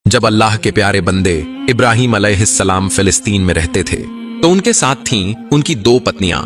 जब अल्लाह के प्यारे बंदे इब्राहिम अलैहिस्सलाम फिलिस्तीन में रहते थे तो उनके साथ थीं उनकी दो पत्नियां,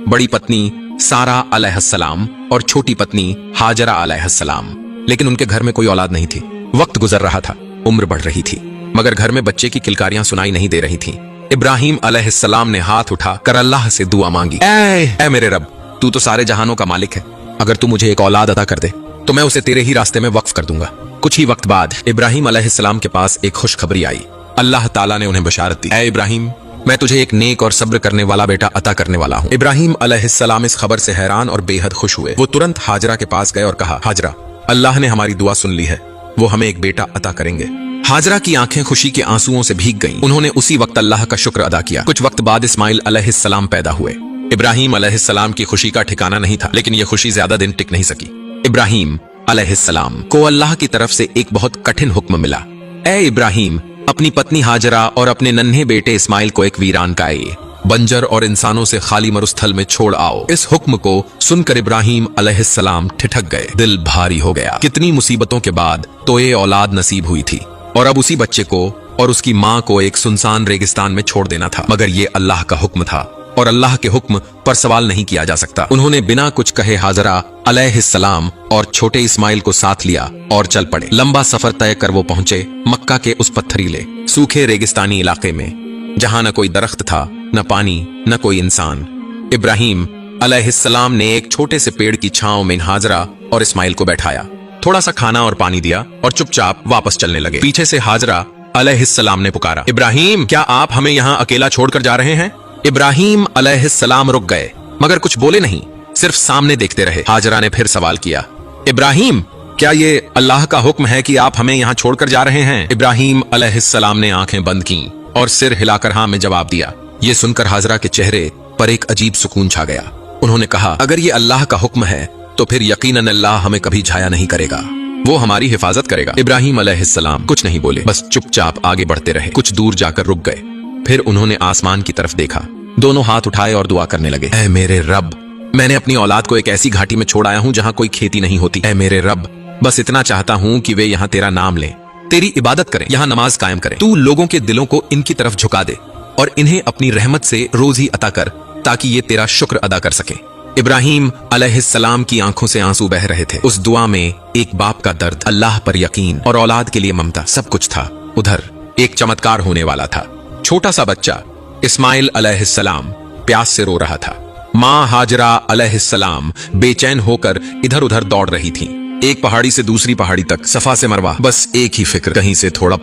बड़ी पत्नी सारा अलैहिस्सलाम और छोटी पत्नी हाजरा अलैहिस्सलाम। लेकिन उनके घर में कोई औलाद नहीं थी। वक्त गुजर रहा था, उम्र बढ़ रही थी, मगर घर में बच्चे की किलकारियां सुनाई नहीं दे रही थीं। इब्राहिम अलैहिस्सलाम ने हाथ उठा कर अल्लाह से दुआ मांगी, ऐ मेरे रब, तू तो सारे जहानों का मालिक है, अगर तू मुझे एक औलाद अता कर दे तो मैं उसे तेरे ही रास्ते में वक्फ कर दूंगा। कुछ ही वक्त बाद इब्राहिम अलैहिस्सलाम के पास एक खुशखबरी आई। अल्लाह ताला ने उन्हें बशारत दी, ऐ इब्राहिम, मैं तुझे एक नेक और सब्र करने वाला बेटा अता करने वाला हूँ। इब्राहिम अलैहिस्सलाम इस खबर से हैरान और बेहद खुश हुए। वो तुरंत हाजरा के पास गए और कहा, हाजरा, अल्लाह ने हमारी दुआ सुन ली है, वो हमें एक बेटा अता करेंगे। हाजरा की आंखें खुशी के आंसुओं से भीग गईं। उन्होंने उसी वक्त अल्लाह का शुक्र अदा किया। कुछ वक्त बाद इस्माइल अलैहिस्सलाम पैदा हुए। इब्राहिम अलैहिस्सलाम की खुशी का ठिकाना नहीं था, लेकिन यह खुशी ज्यादा दिन टिक नहीं सकी। इब्राहिम अलैहिस्सलाम को अल्लाह की तरफ से एक बहुत कठिन हुक्म मिला, ऐ इब्राहिम, अपनी पत्नी हाजरा और अपने नन्हे बेटे इस्माइल को एक वीरान काए, बंजर और इंसानों से खाली मरुस्थल में छोड़ आओ। इस हुक्म को सुनकर इब्राहिम अलैहिस्सलाम ठिठक गए, दिल भारी हो गया। कितनी मुसीबतों के बाद तो ये औलाद नसीब हुई थी और अब उसी बच्चे को और उसकी माँ को एक सुनसान रेगिस्तान में छोड़ देना था। मगर ये अल्लाह का हुक्म था और अल्लाह के हुक्म पर सवाल नहीं किया जा सकता। उन्होंने बिना कुछ कहे हाजरा अलैहिस्सलाम और छोटे इस्माइल को साथ लिया और चल पड़े। लंबा सफर तय कर वो पहुंचे मक्का के उस पत्थरीले सूखे रेगिस्तानी इलाके में, जहां न कोई दरख्त था, न पानी, न कोई इंसान। इब्राहिम अलैहिस्सलाम ने एक छोटे से पेड़ की छांव में हाजरा और इस्माइल को बैठाया, थोड़ा सा खाना और पानी दिया और चुपचाप वापस चलने लगे। पीछे से हाजरा अलैहिस्सलाम ने पुकारा, इब्राहिम, क्या आप हमें यहाँ अकेला छोड़कर जा रहे हैं? इब्राहिम अलैहिस्सलाम रुक गए, मगर कुछ बोले नहीं, सिर्फ सामने देखते रहे। हाजरा ने फिर सवाल किया, इब्राहिम, क्या ये अल्लाह का हुक्म है कि आप हमें यहाँ छोड़कर जा रहे हैं? इब्राहिम अलैहिस्सलाम ने आंखें बंद की और सिर हिलाकर हाँ में जवाब दिया। ये सुनकर हाजरा के चेहरे पर एक अजीब सुकून छा गया। उन्होंने कहा, अगर ये अल्लाह का हुक्म है तो फिर यकीनन अल्लाह हमें कभी झाया नहीं करेगा, वो हमारी हिफाजत करेगा। इब्राहिम अलैहिस्सलाम कुछ नहीं बोले, बस चुपचाप आगे बढ़ते रहे। कुछ दूर जाकर रुक गए, फिर उन्होंने आसमान की तरफ देखा, दोनों हाथ उठाए और दुआ करने लगे, ऐ मेरे रब, मैंने अपनी औलाद को एक ऐसी घाटी में छोड़ आया हूं जहां कोई खेती नहीं होती। ऐ मेरे रब, बस इतना चाहता हूं कि वे यहां तेरा नाम लें, तेरी इबादत करें, यहां नमाज कायम करें। तू लोगों के दिलों को इनकी तरफ झुका दे और इन्हें अपनी रहमत से रोजी अता कर ताकि ये तेरा शुक्र अदा कर सके। इब्राहिम अलैहिस्सलाम की आंखों से आंसू बह रहे थे। उस दुआ में एक बाप का दर्द, अल्लाह पर यकीन और औलाद के लिए ममता, सब कुछ था। उधर एक चमत्कार होने वाला था। छोटा सा बच्चा इस्माइल अलैहिस्सलाम प्यास से रो रहा था। माँ हाजरा अलैहिस्सलाम बेचैन होकर इधर उधर दौड़ रही थीं। एक पहाड़ी से दूसरी पहाड़ी तक, सफा से मरवा, बस एक ही फिक्र, कहीं से थोड़ा